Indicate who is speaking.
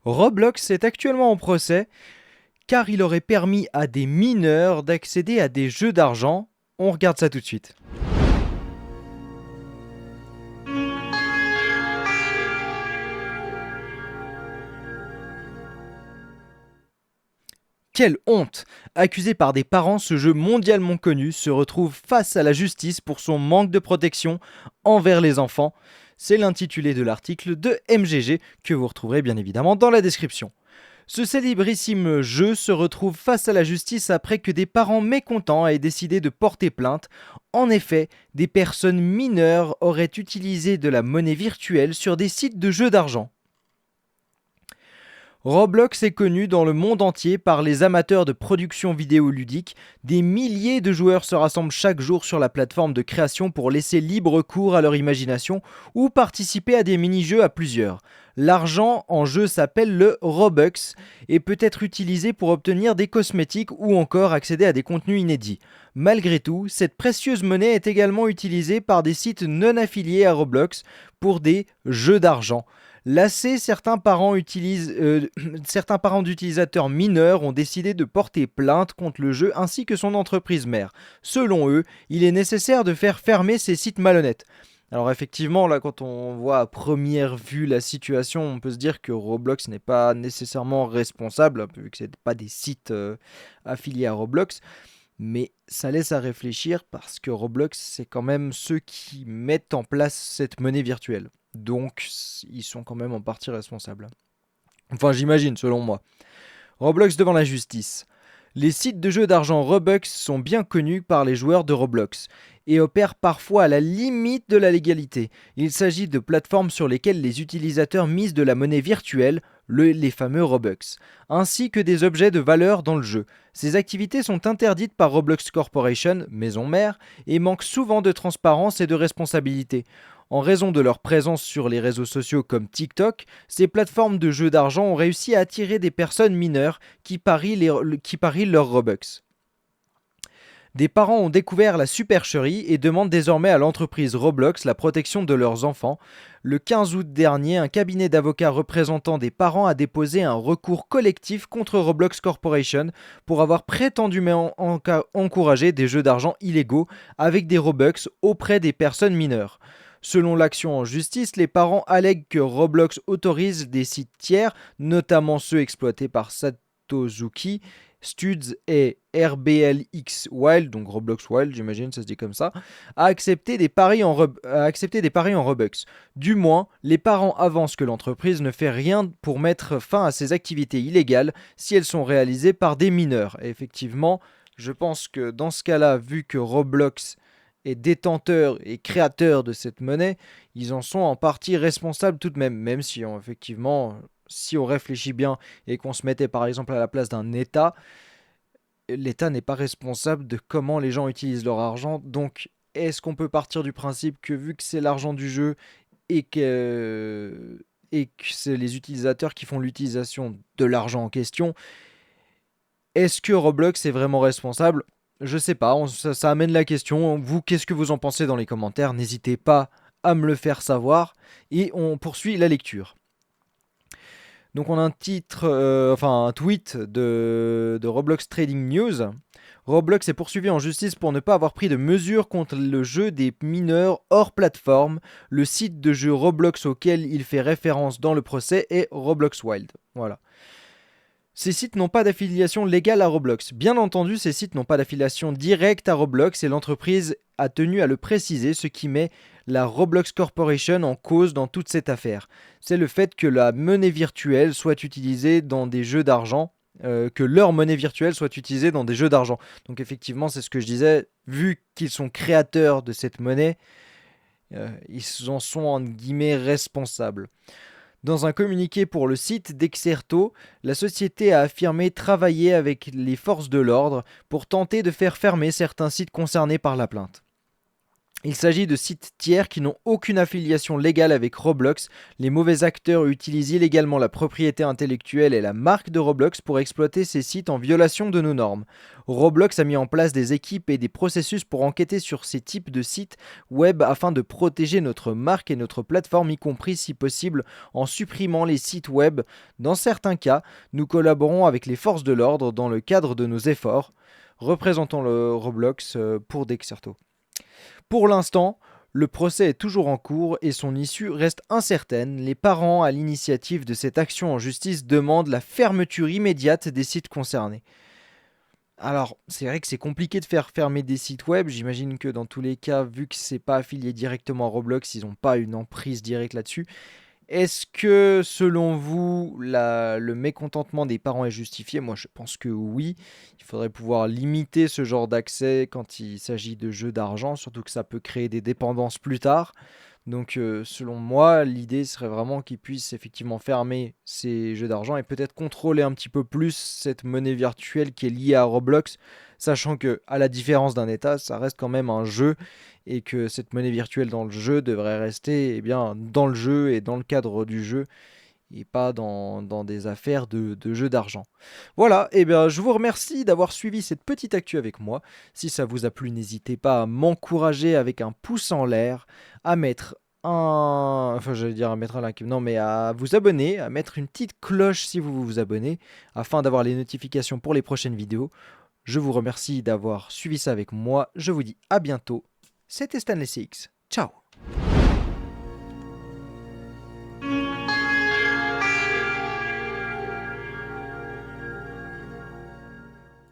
Speaker 1: Roblox est actuellement en procès car il aurait permis à des mineurs d'accéder à des jeux d'argent. On regarde ça tout de suite. Quelle honte! Accusé par des parents, ce jeu mondialement connu se retrouve face à la justice pour son manque de protection envers les enfants. C'est l'intitulé de l'article de MGG que vous retrouverez bien évidemment dans la description. Ce célébrissime jeu se retrouve face à la justice après que des parents mécontents aient décidé de porter plainte. En effet, des personnes mineures auraient utilisé de la monnaie virtuelle sur des sites de jeux d'argent. Roblox est connu dans le monde entier par les amateurs de production vidéoludique. Des milliers de joueurs se rassemblent chaque jour sur la plateforme de création pour laisser libre cours à leur imagination ou participer à des mini-jeux à plusieurs. L'argent en jeu s'appelle le Robux et peut être utilisé pour obtenir des cosmétiques ou encore accéder à des contenus inédits. Malgré tout, cette précieuse monnaie est également utilisée par des sites non affiliés à Roblox pour des jeux d'argent. Lassés, certains parents d'utilisateurs mineurs ont décidé de porter plainte contre le jeu ainsi que son entreprise mère. Selon eux, il est nécessaire de faire fermer ces sites malhonnêtes. Alors effectivement, là, quand on voit à première vue la situation, on peut se dire que Roblox n'est pas nécessairement responsable, vu que ce n'est pas des sites affiliés à Roblox. Mais ça laisse à réfléchir parce que Roblox, c'est quand même ceux qui mettent en place cette monnaie virtuelle. Donc, ils sont quand même en partie responsables. Enfin, j'imagine, selon moi. Roblox devant la justice. Les sites de jeux d'argent Robux sont bien connus par les joueurs de Roblox et opèrent parfois à la limite de la légalité. Il s'agit de plateformes sur lesquelles les utilisateurs misent de la monnaie virtuelle, les fameux Robux, ainsi que des objets de valeur dans le jeu. Ces activités sont interdites par Roblox Corporation, maison mère, et manquent souvent de transparence et de responsabilité. En raison de leur présence sur les réseaux sociaux comme TikTok, ces plateformes de jeux d'argent ont réussi à attirer des personnes mineures qui parient leurs Robux. Des parents ont découvert la supercherie et demandent désormais à l'entreprise Roblox la protection de leurs enfants. Le 15 août dernier, un cabinet d'avocats représentant des parents a déposé un recours collectif contre Roblox Corporation pour avoir prétendument encouragé des jeux d'argent illégaux avec des Robux auprès des personnes mineures. Selon l'action en justice, les parents allèguent que Roblox autorise des sites tiers, notamment ceux exploités par Satozuki, Studs et RBLX Wild, donc Roblox Wild, j'imagine, ça se dit comme ça, à accepter des paris en Robux. Du moins, les parents avancent que l'entreprise ne fait rien pour mettre fin à ces activités illégales si elles sont réalisées par des mineurs. Et effectivement, je pense que dans ce cas-là, vu que Roblox et détenteurs et créateurs de cette monnaie, ils en sont en partie responsables tout de même, même si effectivement, si on réfléchit bien et qu'on se mettait par exemple à la place d'un État, l'État n'est pas responsable de comment les gens utilisent leur argent. Donc, est-ce qu'on peut partir du principe que vu que c'est l'argent du jeu et que c'est les utilisateurs qui font l'utilisation de l'argent en question, est-ce que Roblox est vraiment responsable? Je sais pas, ça amène la question. Vous, qu'est-ce que vous en pensez dans les commentaires? N'hésitez pas à me le faire savoir. Et on poursuit la lecture. Donc on a un tweet de Roblox Trading News. Roblox est poursuivi en justice pour ne pas avoir pris de mesures contre le jeu des mineurs hors plateforme. Le site de jeu Roblox auquel il fait référence dans le procès est Roblox Wild. Voilà. Ces sites n'ont pas d'affiliation légale à Roblox. Bien entendu, ces sites n'ont pas d'affiliation directe à Roblox et l'entreprise a tenu à le préciser, ce qui met la Roblox Corporation en cause dans toute cette affaire. C'est le fait que la monnaie virtuelle soit utilisée dans des jeux d'argent, que leur monnaie virtuelle soit utilisée dans des jeux d'argent. Donc effectivement, c'est ce que je disais, vu qu'ils sont créateurs de cette monnaie, ils en sont en guillemets responsables. Dans un communiqué pour le site d'Exerto, la société a affirmé travailler avec les forces de l'ordre pour tenter de faire fermer certains sites concernés par la plainte. Il s'agit de sites tiers qui n'ont aucune affiliation légale avec Roblox. Les mauvais acteurs utilisent illégalement la propriété intellectuelle et la marque de Roblox pour exploiter ces sites en violation de nos normes. Roblox a mis en place des équipes et des processus pour enquêter sur ces types de sites web afin de protéger notre marque et notre plateforme, y compris si possible en supprimant les sites web. Dans certains cas, nous collaborons avec les forces de l'ordre dans le cadre de nos efforts. Représentons le Roblox pour Dexerto. Pour l'instant, le procès est toujours en cours et son issue reste incertaine. Les parents, à l'initiative de cette action en justice, demandent la fermeture immédiate des sites concernés. Alors, c'est vrai que c'est compliqué de faire fermer des sites web. J'imagine que dans tous les cas, vu que c'est pas affilié directement à Roblox, ils n'ont pas une emprise directe là-dessus. Est-ce que, selon vous, le mécontentement des parents est justifié? Moi, je pense que oui. Il faudrait pouvoir limiter ce genre d'accès quand il s'agit de jeux d'argent, surtout que ça peut créer des dépendances plus tard. Donc, selon moi, l'idée serait vraiment qu'ils puissent effectivement fermer ces jeux d'argent et peut-être contrôler un petit peu plus cette monnaie virtuelle qui est liée à Roblox, sachant que, à la différence d'un État, ça reste quand même un jeu et que cette monnaie virtuelle dans le jeu devrait rester eh bien, dans le jeu et dans le cadre du jeu et pas dans des affaires de jeux d'argent. Voilà, et bien je vous remercie d'avoir suivi cette petite actu avec moi. Si ça vous a plu, n'hésitez pas à m'encourager avec un pouce en l'air, à mettre un... Enfin, j'allais dire à mettre un like. Non, mais à vous abonner, à mettre une petite cloche si vous vous abonnez, afin d'avoir les notifications pour les prochaines vidéos. Je vous remercie d'avoir suivi ça avec moi. Je vous dis à bientôt. C'était Stanley CX. Ciao.